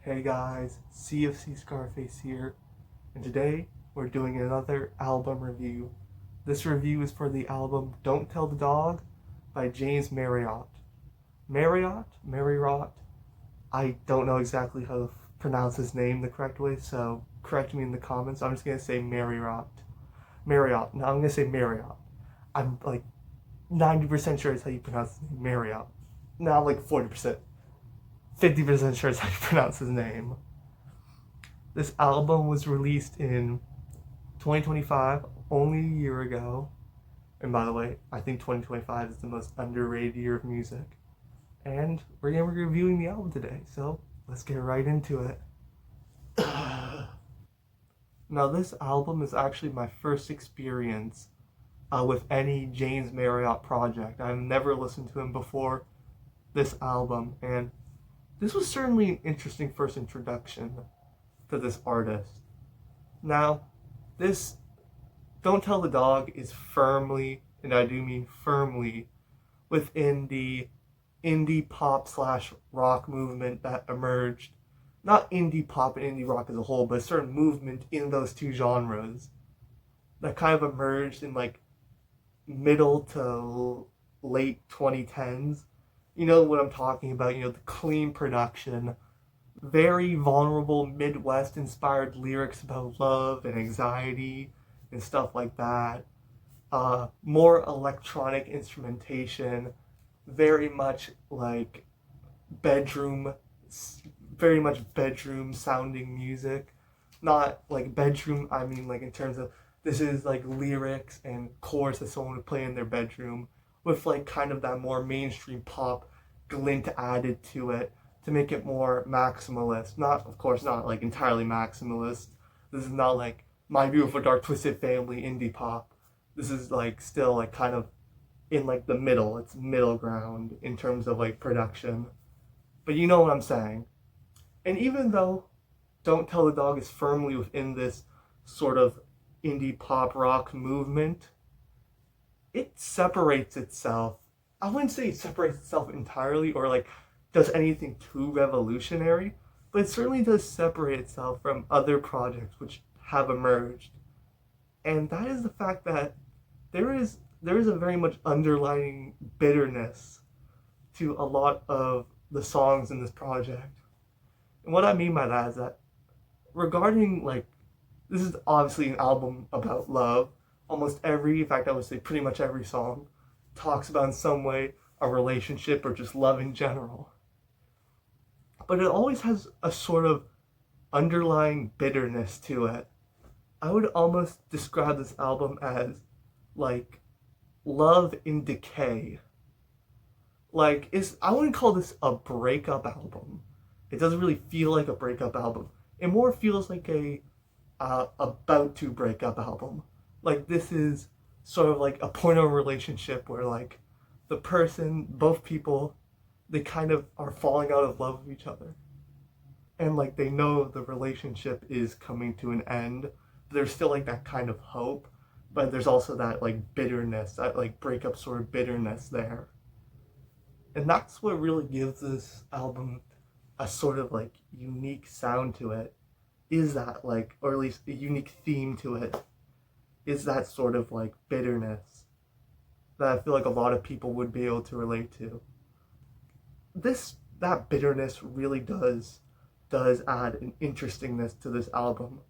Hey guys, C.F.C. Scarface here, and today we're doing another album review. This review is for the album Don't Tell the Dog by James Marriott. Marriott? I don't know exactly how to pronounce his name the correct way, so correct me in the comments. I'm just going to say Marriott. No, I'm going to say Marriott. I'm like 90% sure it's how you pronounce his name, Marriott. No, I'm like 40%. 50% sure it's how you pronounce his name. This album was released in 2025, only a year ago. And by the way, I think 2025 is the most underrated year of music. And we're going to be reviewing the album today, so let's get right into it. Now, this album is actually my first experience with any James Marriott project. I've never listened to him before this album, and this was certainly an interesting first introduction to this artist. Now, this Don't Tell the Dog is firmly, and I do mean firmly, within the indie pop slash rock movement that emerged. Not indie pop and indie rock as a whole, but a certain movement in those two genres that kind of emerged in like middle to late 2010s. You know what I'm talking about, the clean production, very vulnerable Midwest inspired lyrics about love and anxiety and stuff like that. More electronic instrumentation, very much like bedroom, very much bedroom sounding music. Not like bedroom, I mean like in terms of this is like lyrics and chorus that someone would play in their bedroom with like kind of that more mainstream pop glint added to it to make it more maximalist. Not, of course, not like entirely maximalist. This is not like My Beautiful Dark Twisted Family indie pop. This is like still like kind of in like the middle. It's middle ground in terms of like production. But you know what I'm saying. And even though Don't Tell the Dog is firmly within this sort of indie pop rock movement, it separates itself. I wouldn't say it separates itself entirely or like does anything too revolutionary, but it certainly does separate itself from other projects which have emerged. And that is the fact that there is a very much underlying bitterness to a lot of the songs in this project. And what I mean by that is that regarding like this is obviously an album about love. Almost every, in fact I would say pretty much every song talks about in some way a relationship or just love in general. But it always has a sort of underlying bitterness to it. I would almost describe this album as like love in decay. I wouldn't call this a breakup album. It doesn't really feel like a breakup album. It more feels like a about to break up album. Like this is sort of like a point of a relationship where like the person, both people, they kind of are falling out of love with each other. And like they know the relationship is coming to an end. But there's still like that kind of hope. But there's also that like bitterness, that like breakup sort of bitterness there. And that's what really gives this album a sort of like unique sound to it. Is that like, or at least a unique theme to it, is that sort of like bitterness that I feel like a lot of people would be able to relate to. That bitterness really does add an interestingness to this album.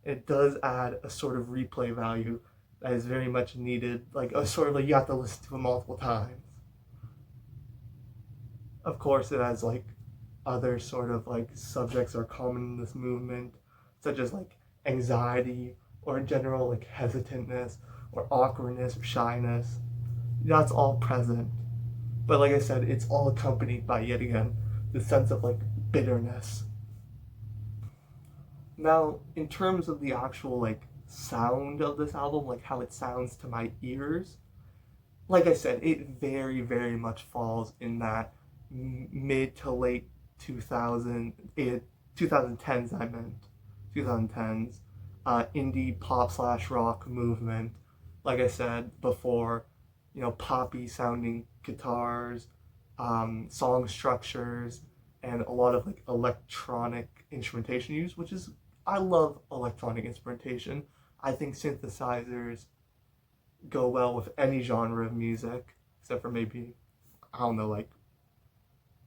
It does add a sort of replay value that is very much needed, like a sort of like you have to listen to it multiple times. Of course, it has like other sort of like subjects are common in this movement, such as like anxiety or general like hesitantness or awkwardness or shyness. That's all present. But like I said, it's all accompanied by, yet again, the sense of like bitterness. Now, in terms of the actual like sound of this album, like how it sounds to my ears, like I said, it very, very much falls in that mid to late 2010s, 2010s, indie pop slash rock movement. Like I said before, poppy sounding guitars, song structures, and a lot of like electronic instrumentation used, which is, I love electronic instrumentation. I think synthesizers go well with any genre of music, except for maybe, I don't know, like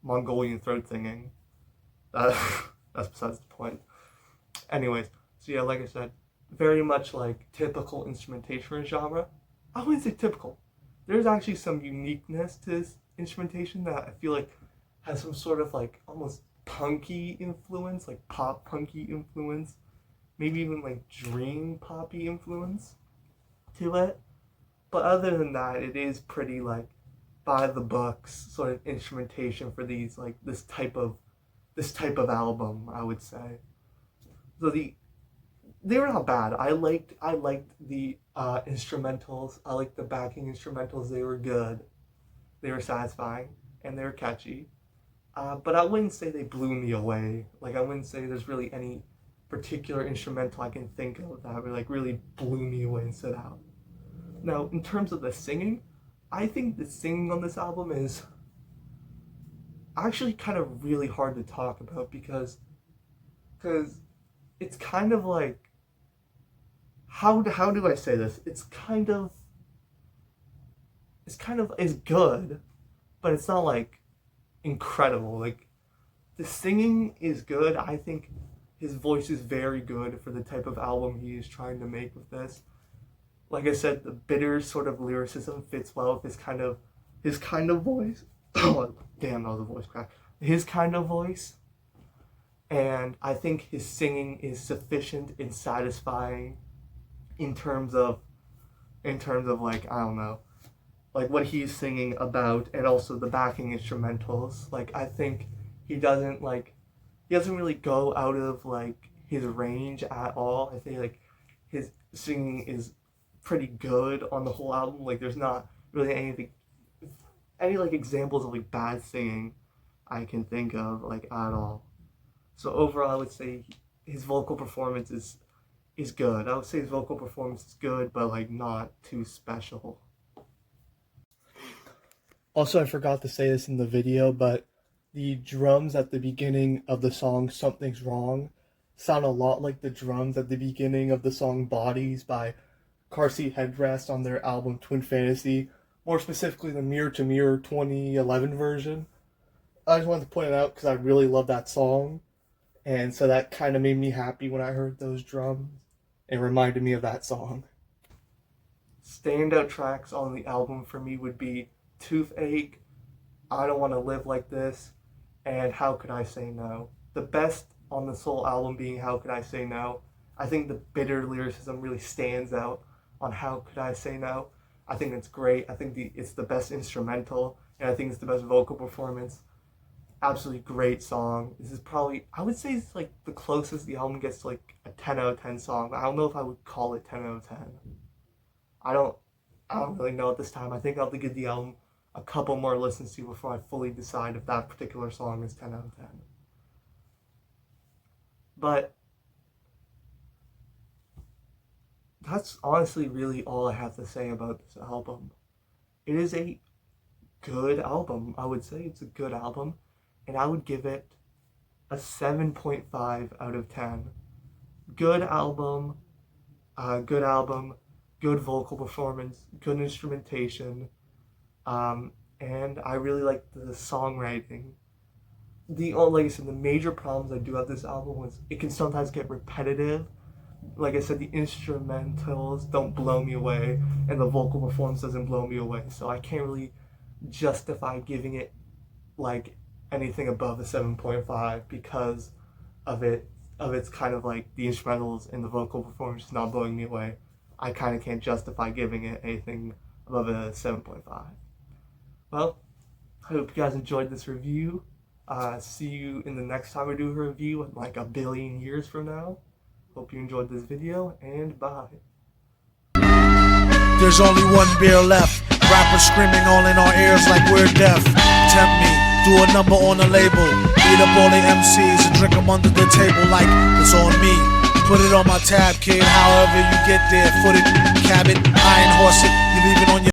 Mongolian throat singing. That's besides the point. Anyways, so yeah, like I said, very much like typical instrumentation for a genre. I wouldn't say typical. There's actually some uniqueness to this instrumentation that I feel like has some sort of like almost punky influence, like pop punky influence, maybe even like dream poppy influence to it. But other than that, it is pretty like by the books sort of instrumentation for these like this type of album, I would say. So they were not bad. I liked the instrumentals. I liked the backing instrumentals. They were good. They were satisfying and they were catchy. But I wouldn't say they blew me away. Like, I wouldn't say there's really any particular instrumental I can think of that really blew me away and stood out. Now, in terms of the singing, I think the singing on this album is actually kind of really hard to talk about because it's kind of like, how do I say this? It's good, but it's not like incredible. Like, the singing is good. I think his voice is very good for the type of album he is trying to make with this. Like I said, the bitter sort of lyricism fits well with his kind of voice. Oh, damn, that was a voice crack. His kind of voice. And I think his singing is sufficient and satisfying in terms of like, I don't know, like what he's singing about, and also the backing instrumentals. Like, I think he doesn't really go out of like his range at all. I think like his singing is pretty good on the whole album. Like, there's not really any like examples of like bad singing I can think of like at all. So overall, I would say his vocal performance is good. I would say his vocal performance is good, but like not too special. Also, I forgot to say this in the video, but the drums at the beginning of the song Something's Wrong sound a lot like the drums at the beginning of the song Bodies by Car Seat Headrest on their album Twin Fantasy, more specifically the Mirror to Mirror 2011 version. I just wanted to point it out because I really love that song, and so that kind of made me happy when I heard those drums. It reminded me of that song. Standout tracks on the album for me would be Toothache, I Don't Want to Live Like This, and How Could I Say No. The best on this whole album being How Could I Say No. I think the bitter lyricism really stands out on How Could I Say No. I think it's great. I think it's the best instrumental, and I think it's the best vocal performance. Absolutely great song. This is probably, I would say it's like the closest the album gets to like a 10 out of 10 song, but I don't know if I would call it 10 out of 10. I don't really know at this time. I think I'll have to give the album a couple more listens to before I fully decide if that particular song is 10 out of 10. But that's honestly really all I have to say about this album. It is a good album. I would say it's a good album, and I would give it a 7.5 out of 10. Good album, good vocal performance, good instrumentation, and I really like the songwriting. Like I said, the major problems I do have this album was it can sometimes get repetitive. Like I said, the instrumentals don't blow me away, and the vocal performance doesn't blow me away, so I can't really justify giving it like anything above a 7.5 because of its kind of like the instrumentals and the vocal performance not blowing me away. I kind of can't justify giving it anything above a 7.5. Well, I hope you guys enjoyed this review. See you in the next time I do a review in like a billion years from now. Hope you enjoyed this video, and bye. There's only one beer left. Rappers screaming all in our ears like we're deaf. Tempt me, do a number on a label. Beat up all the MCs and drink them under the table like it's on me. Put it on my tab, kid, however you get there. Foot it, cab it, iron horse it. You leave it on your